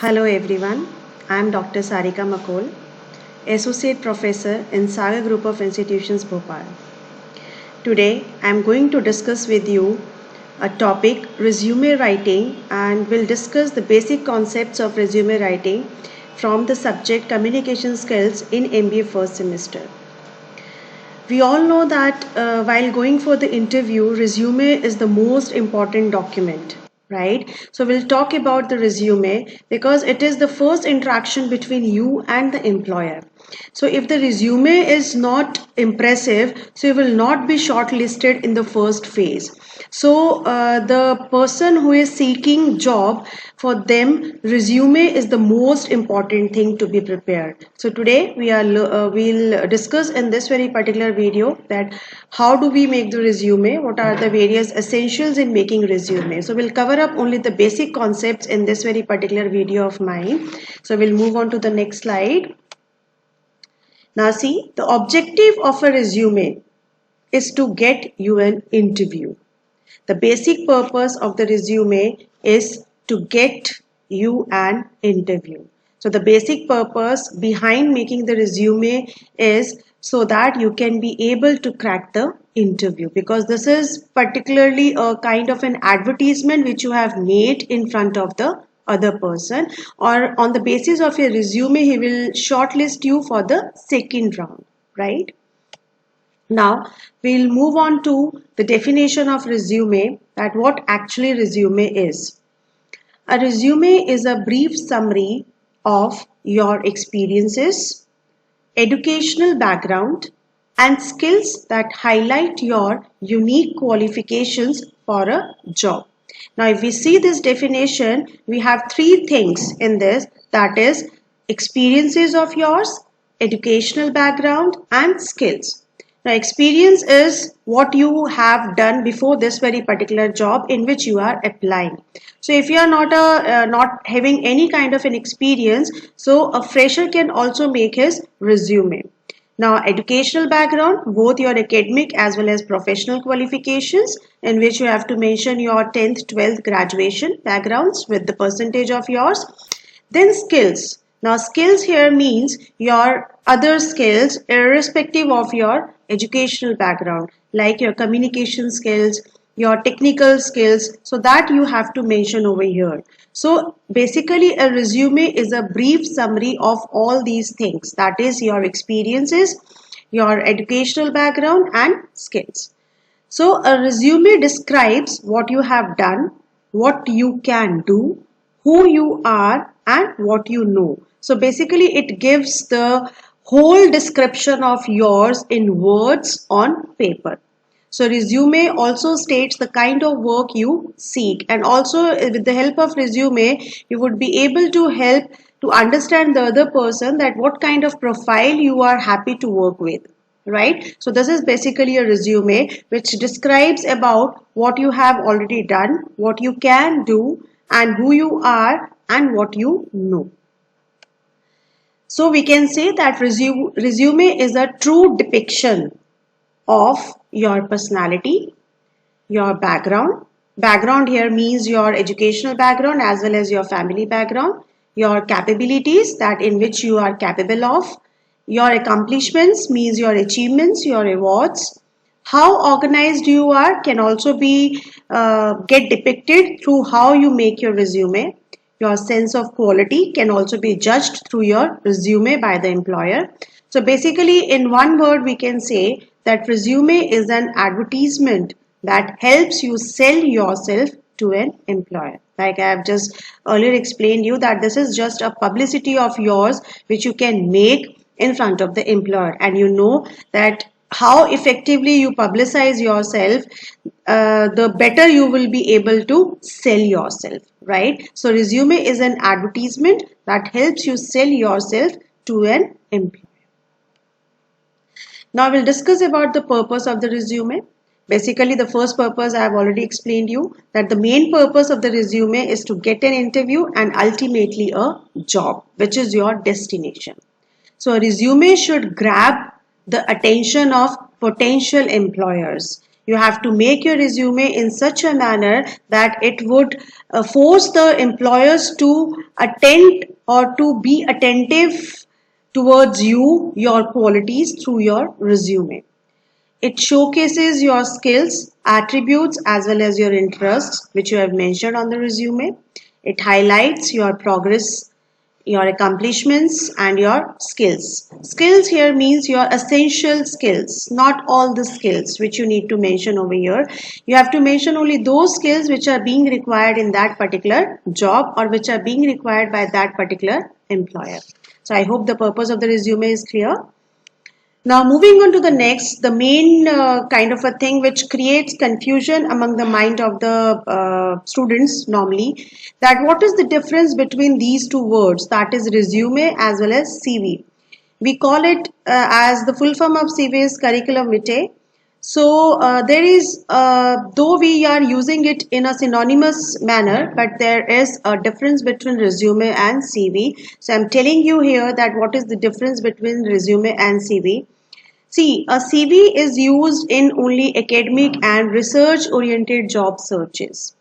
Hello everyone, I am Dr. Sarika Makol, Associate Professor in Saga Group of Institutions, Bhopal. Today I am going to discuss with you a topic resume writing and will discuss the basic concepts of resume writing from the subject communication skills in MBA first semester. We all know that while going for the interview, resume is the most important document, right? So we'll talk about the resume because it is the first interaction between you and the employer. So if the resume is not impressive, so you will not be shortlisted in the first phase. So the person who is seeking job, for them resume is the most important thing to be prepared. So today we'll discuss in this very particular video that how do we make the resume, what are the various essentials in making resume. So we'll cover up only the basic concepts in this very particular video of mine. So we'll move on to the next slide. Now see, the objective of a resume is to get you an interview. The basic purpose of the resume is to get you an interview. So the basic purpose behind making the resume is so that you can be able to crack the interview, because this is particularly a kind of an advertisement which you have made in front of the other person, or on the basis of your resume he will shortlist you for the second round, right? Now we'll move on to the definition of resume, that what actually resume is. A resume is a brief summary of your experiences, educational background, and skills that highlight your unique qualifications for a job. Now if we see this definition, we have three things in this, that is experiences of yours, educational background, and skills. Now, experience is what you have done before this very particular job in which you are applying. So, if you are not having any kind of an experience, so a fresher can also make his resume. Now, educational background, both your academic as well as professional qualifications, in which you have to mention your 10th, 12th graduation backgrounds with the percentage of yours. Then skills. Now skills here means your other skills irrespective of your educational background, like your communication skills, your technical skills, so that you have to mention over here. So basically a resume is a brief summary of all these things, that is your experiences, your educational background and skills. So a resume describes what you have done, what you can do, who you are and what you know. So basically it gives the whole description of yours in words on paper. So resume also states the kind of work you seek, and also with the help of resume you would be able to help to understand the other person, that what kind of profile you are happy to work with, right? So this is basically a resume which describes about what you have already done, what you can do, and who you are and what you know. So we can say that resume is a true depiction of your personality, your background. Background here means your educational background as well as your family background, your capabilities, that in which you are capable of, your accomplishments means your achievements, your awards. How organized you are can also be get depicted through how you make your resume. Your sense of quality can also be judged through your resume by the employer. So basically in one word we can say that resume is an advertisement that helps you sell yourself to an employer. Like I have just earlier explained you that this is just a publicity of yours which you can make in front of the employer, and you know that how effectively you publicize yourself, the better you will be able to sell yourself, right? So resume is an advertisement that helps you sell yourself to an employer. Now we'll discuss about the purpose of the resume. Basically the first purpose I have already explained you, that the main purpose of the resume is to get an interview and ultimately a job, which is your destination. So a resume should grab the attention of potential employers. You have to make your resume in such a manner that it would force the employers to attend or to be attentive towards you, your qualities through your resume. It showcases your skills, attributes, as well as your interests, which you have mentioned on the resume. It highlights your progress, your accomplishments, and your skills. Skills here means your essential skills, not all the skills which you need to mention over here. You have to mention only those skills which are being required in that particular job or which are being required by that particular employer. So I hope the purpose of the resume is clear. Now moving on to the next, the main kind of a thing which creates confusion among the mind of the students normally, that what is the difference between these two words, that is resume as well as CV. We call it as the full form of CV is curriculum vitae. So there is, though we are using it in a synonymous manner, but there is a difference between resume and CV. So I'm telling you here that what is the difference between resume and CV. See, a CV is used in only academic and research oriented job searches,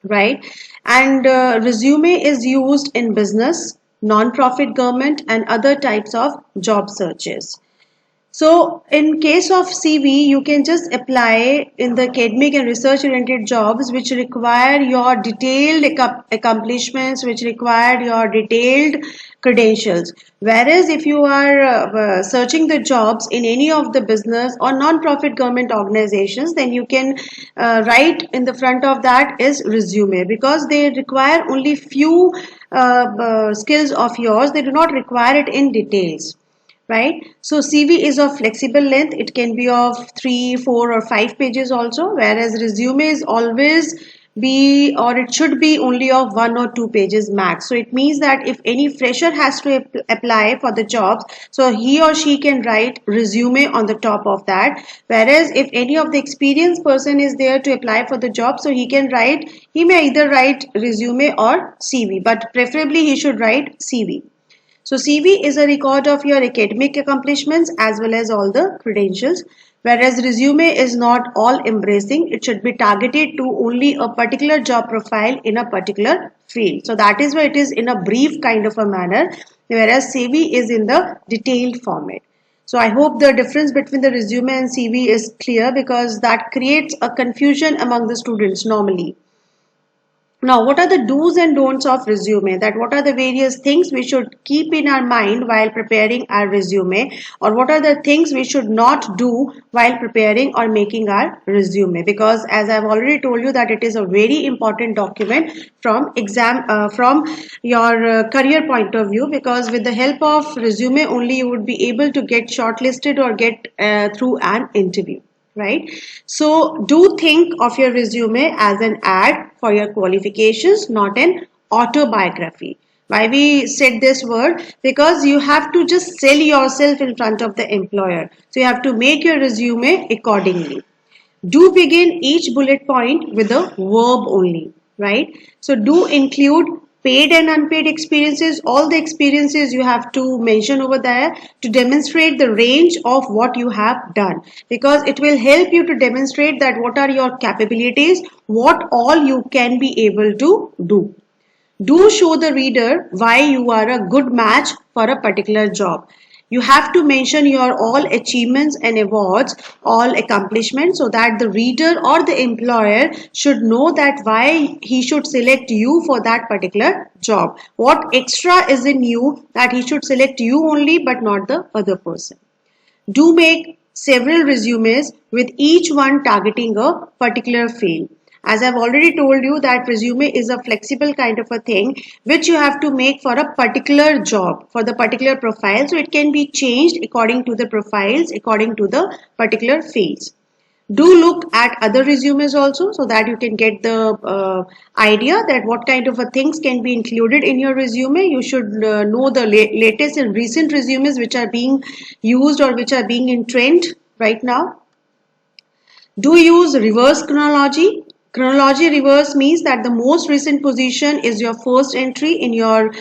right? And resume is used in business, non-profit, government, and other types of job searches. So in case of CV, you can just apply in the academic and research oriented jobs which require your detailed accomplishments, which require your detailed credentials. Whereas if you are searching the jobs in any of the business or non-profit government organizations, then you can write in the front of that is resume, because they require only few skills of yours. They do not require it in details, right? So CV is of flexible length. It can be of 3, 4 or 5 pages also, whereas resume is always be, or it should be only of 1 or 2 pages max. So it means that if any fresher has to apply for the jobs, so he or she can write resume on the top of that, whereas if any of the experienced person is there to apply for the job, so he may either write resume or CV, but preferably he should write CV. So CV is a record of your academic accomplishments as well as all the credentials, whereas resume is not all embracing. It should be targeted to only a particular job profile in a particular field. So that is why it is in a brief kind of a manner, whereas CV is in the detailed format. So I hope the difference between the resume and CV is clear, because that creates a confusion among the students normally. Now, what are the do's and don'ts of resume? That what are the various things we should keep in our mind while preparing our resume, or what are the things we should not do while preparing or making our resume? Because as I've already told you that it is a very important document from your career point of view, because with the help of resume only you would be able to get shortlisted or get through an interview. Right? So do think of your resume as an ad for your qualifications, not an autobiography. Why we said this word? Because you have to just sell yourself in front of the employer. So you have to make your resume accordingly. Do begin each bullet point with a verb only, right? So do include paid and unpaid experiences. All the experiences you have to mention over there to demonstrate the range of what you have done, because it will help you to demonstrate that what are your capabilities, what all you can be able to do. Do show the reader why you are a good match for a particular job. You have to mention your all achievements and awards, all accomplishments, so that the reader or the employer should know that why he should select you for that particular job. What extra is in you that he should select you only but not the other person. Do make several resumes with each one targeting a particular field. As I've already told you that resume is a flexible kind of a thing which you have to make for a particular job, for the particular profile. So it can be changed according to the profiles, according to the particular fields. Do look at other resumes also, so that you can get the idea that what kind of things can be included in your resume. You should know the latest and recent resumes which are being used or which are being in trend right now. Do use reverse chronology. Chronology reverse means that the most recent position is your first entry in your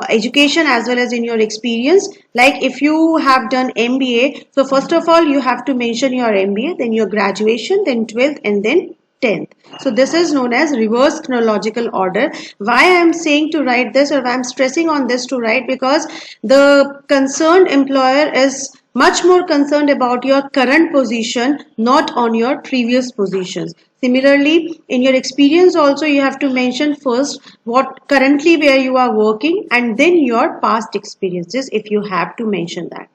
education as well as in your experience. Like if you have done MBA, so first of all you have to mention your MBA, then your graduation, then 12th and then 10th. So this is known as reverse chronological order. Why I am saying to write this, or why I am stressing on this to write, because the concerned employer is much more concerned about your current position, not on your previous positions. Similarly, in your experience also you have to mention first what currently where you are working and then your past experiences if you have to mention that.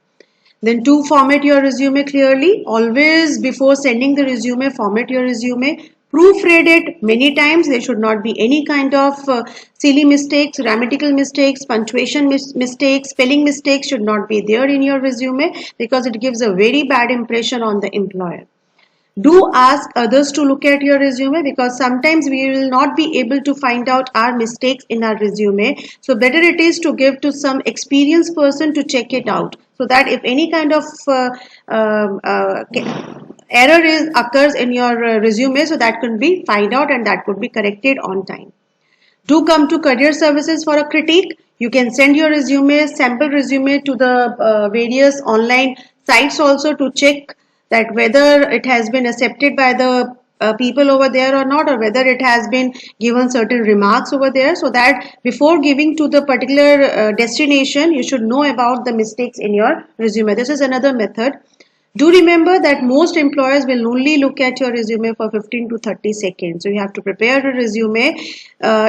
Then to format your resume clearly, always before sending the resume, format your resume. Proofread it many times. There should not be any kind of silly mistakes, grammatical mistakes, punctuation mistakes, spelling mistakes should not be there in your resume, because it gives a very bad impression on the employer. Do ask others to look at your resume, because sometimes we will not be able to find out our mistakes in our resume. So better it is to give to some experienced person to check it out, so that if any kind of error occurs in your resume, so that could be find out and that could be corrected on time. Do come to career services for a critique. You can send your resume, sample resume, to the various online sites also to check that whether it has been accepted by the people over there or not, or whether it has been given certain remarks over there, so that before giving to the particular destination you should know about the mistakes in your resume. This is another method. Do remember that most employers will only look at your resume for 15 to 30 seconds. So you have to prepare a resume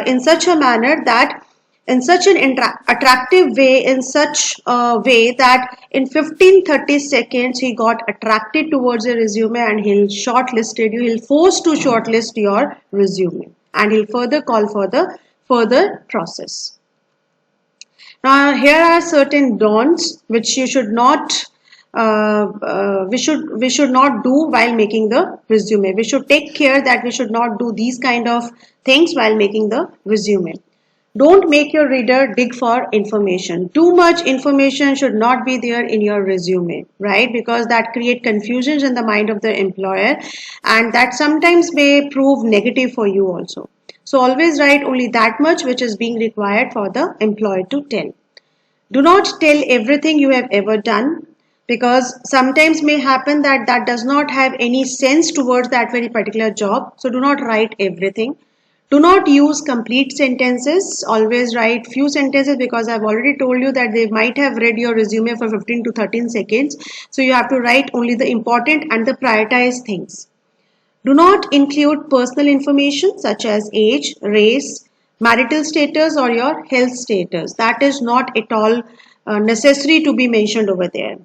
in such a manner that, in such an attractive way, in such a way that in 15-30 seconds he got attracted towards your resume and he'll shortlisted you. He'll force to shortlist your resume and he'll further call for the further process. Now here are certain don'ts which you should not we should not do while making the resume. We should take care that we should not do these kind of things while making the resume. Don't make your reader dig for information. Too much information should not be there in your resume, right? Because that create confusions in the mind of the employer, and that sometimes may prove negative for you also. So always write only that much which is being required for the employer to tell. Do not tell everything you have ever done, because sometimes may happen that that does not have any sense towards that very particular job. So do not write everything. Do not use complete sentences. Always write few sentences, because I've already told you that they might have read your resume for 15 to 13 seconds. So you have to write only the important and the prioritized things. Do not include personal information such as age, race, marital status or your health status. That is not at all necessary to be mentioned over there.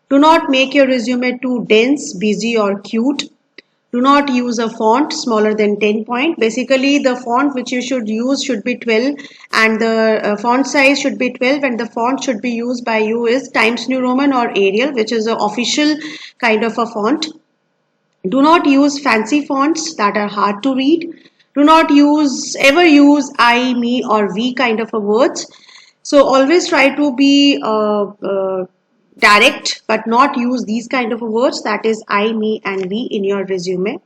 Do not make your resume too dense, busy or cute. Do not use a font smaller than 10 point. Basically, the font which you should use should be 12 and the font size should be 12, and the font should be used by you is Times New Roman or Arial, which is an official kind of a font. Do not use fancy fonts that are hard to read. Do not ever use I, me or we kind of a words. So always try to be direct, but not use these kind of words, that is I, me and we in your resume.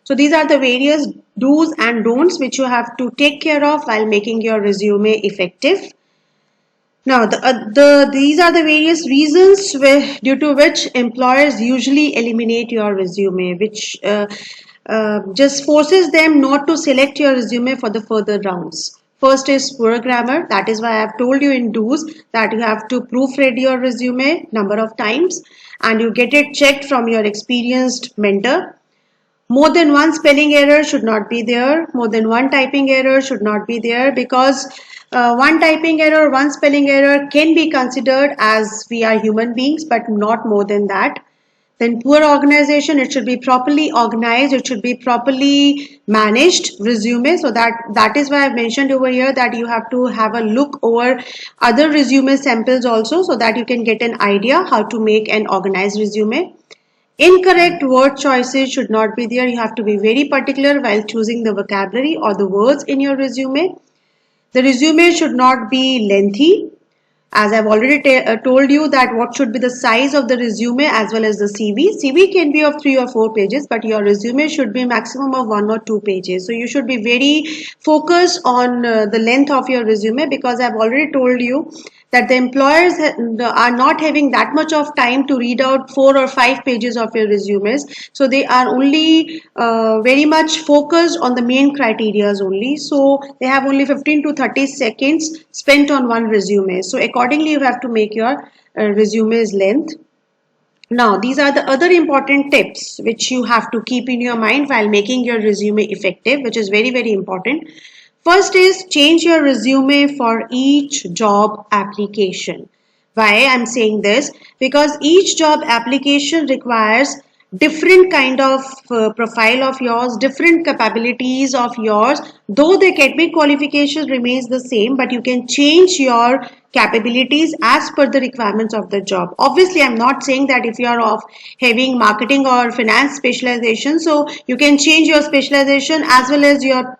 So these are the various do's and don'ts which you have to take care of while making your resume effective. Now these are the various reasons due to which employers usually eliminate your resume, which just forces them not to select your resume for the further rounds. First is poor grammar. That is why I have told you in do's that you have to proofread your resume number of times and you get it checked from your experienced mentor. More than one spelling error should not be there. More than one typing error should not be there, because one typing error, one spelling error can be considered as we are human beings, but not more than that. Then poor organization, it should be properly organized, it should be properly managed resume. So that is why I've mentioned over here that you have to have a look over other resume samples also, so that you can get an idea how to make an organized resume. Incorrect word choices should not be there. You have to be very particular while choosing the vocabulary or the words in your resume. The resume should not be lengthy. As I've already told you that what should be the size of the resume as well as the CV. CV can be of 3 or 4 pages, but your resume should be maximum of 1 or 2 pages. So you should be very focused on the length of your resume, because I've already told you that the employers are not having that much of time to read out 4 or 5 pages of your resumes. So they are only very much focused on the main criterias only. So they have only 15 to 30 seconds spent on one resume. So accordingly, you have to make your resume's length. Now, these are the other important tips which you have to keep in your mind while making your resume effective, which is very, very important. First is change your resume for each job application. Why I'm saying this? Because each job application requires different kind of profile of yours, different capabilities of yours. Though the academic qualification remains the same, but you can change your capabilities as per the requirements of the job. Obviously, I'm not saying that if you are of having marketing or finance specialization, so you can change your specialization as well as your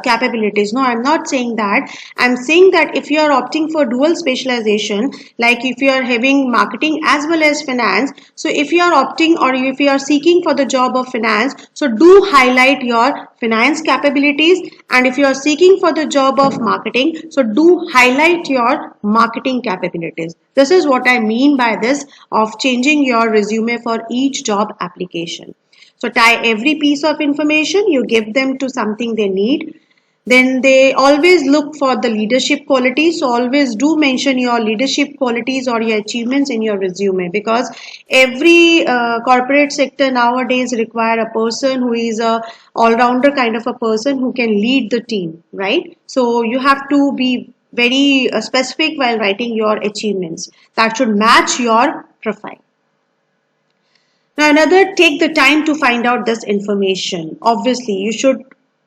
capabilities. No, I'm not saying that. I'm saying that if you are opting for dual specialization, like if you are having marketing as well as finance, so if you are opting or if you are seeking for the job of finance, so do highlight your finance capabilities, and if you are seeking for the job of marketing, so do highlight your marketing capabilities. This is what I mean by this of changing your resume for each job application. So tie every piece of information, you give them to something they need. Then they always look for the leadership qualities. So always do mention your leadership qualities or your achievements in your resume, because every corporate sector nowadays require a person who is a all-rounder kind of a person who can lead the team, right? So you have to be very specific while writing your achievements that should match your profile. Now, another, take the time to find out this information. Obviously, you should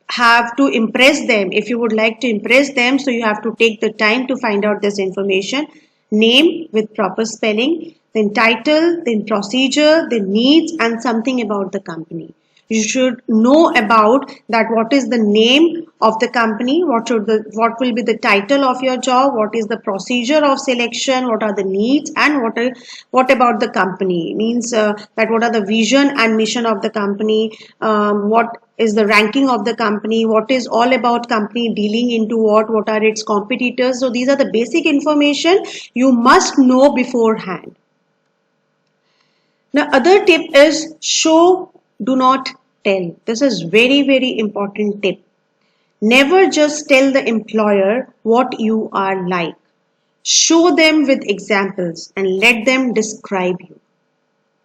have to impress them. If you would like to impress them, so you have to take the time to find out this information. Name with proper spelling, then title, then procedure, then needs, and something about the company. You should know about that what is the name of the company, what will be the title of your job, what is the procedure of selection, what are the needs, and what about the company. Means that what are the vision and mission of the company, what is the ranking of the company, what is all about company dealing into what are its competitors. So these are the basic information you must know beforehand. Now, other tip is show, do not tell. This is very, very important tip. Never just tell the employer what you are like. Show them with examples and let them describe you,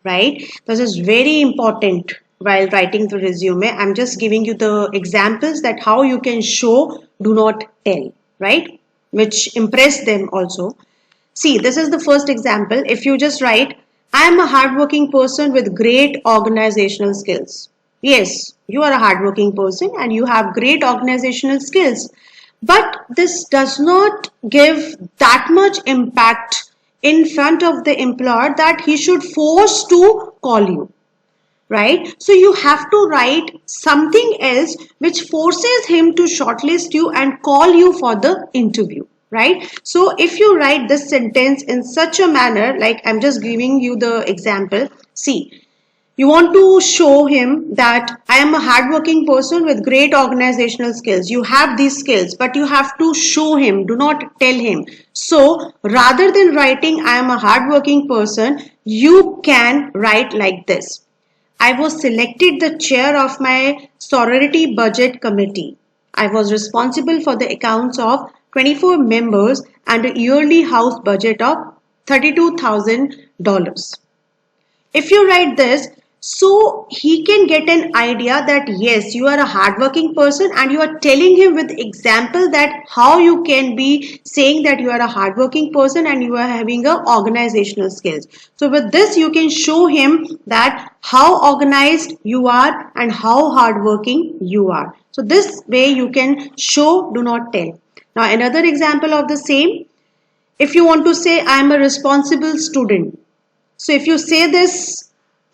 right? This is very important while writing the resume. I'm just giving you the examples that how you can show, do not tell, right? Which impress them also. See, this is the first example. If you just write, I am a hardworking person with great organizational skills. Yes, you are a hardworking person and you have great organizational skills. But this does not give that much impact in front of the employer that he should force to call you, right? So you have to write something else which forces him to shortlist you and call you for the interview, right? So if you write this sentence in such a manner, like I'm just giving you the example. See, you want to show him that I am a hardworking person with great organizational skills. You have these skills, but you have to show him, do not tell him. So rather than writing I am a hardworking person, you can write like this. I was selected the chair of my sorority budget committee. I was responsible for the accounts of 24 members and a yearly house budget of $32,000. If you write this, so he can get an idea that yes, you are a hardworking person, and you are telling him with example that how you can be saying that you are a hardworking person and you are having a organizational skills. So with this you can show him that how organized you are and how hardworking you are. So this way you can show, do not tell. Now another example of the same, if you want to say I am a responsible student. So if you say this,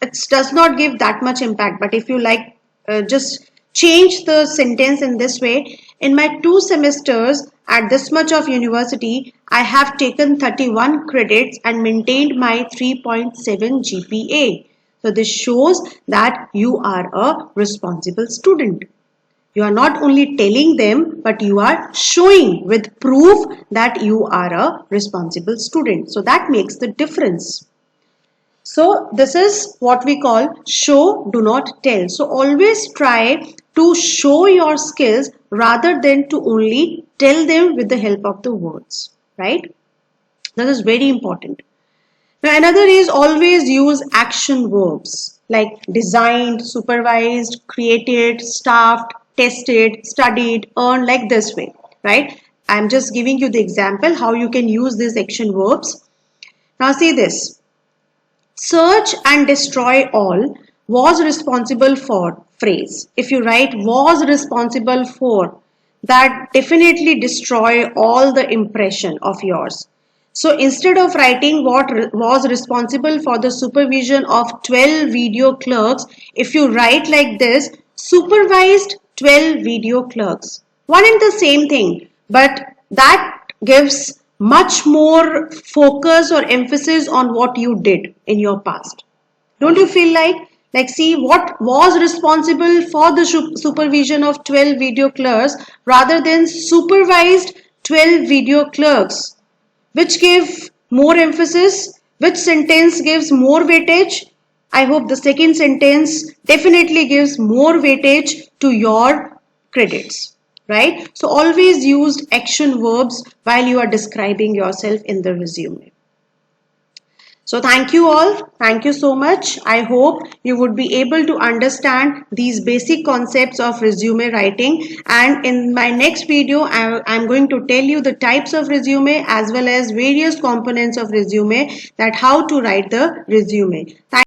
it does not give that much impact. But if you like just change the sentence in this way, In my 2 semesters at this much of university, I have taken 31 credits and maintained my 3.7 GPA. So this shows that you are a responsible student. You are not only telling them, but you are showing with proof that you are a responsible student. So that makes the difference. So this is what we call show, do not tell. So always try to show your skills rather than to only tell them with the help of the words, right? That is very important. Now another is always use action verbs like designed, supervised, created, staffed, tested, studied, earned, like this way, right? I'm just giving you the example how you can use these action verbs. Now see this. Search and destroy all was responsible for phrase. If you write was responsible for, that definitely destroy all the impression of yours. So instead of writing what was responsible for the supervision of 12 video clerks, if you write like this, supervised 12 video clerks. One and the same thing, but that gives much more focus or emphasis on what you did in your past. Don't you feel like see what was responsible for the supervision of 12 video clerks rather than supervised 12 video clerks? Which gave more emphasis? Which sentence gives more weightage? I hope the second sentence definitely gives more weightage to your credits, right? So always use action verbs while you are describing yourself in the resume. So thank you all. Thank you so much. I hope you would be able to understand these basic concepts of resume writing. And in my next video, I'm going to tell you the types of resume as well as various components of resume, that how to write the resume.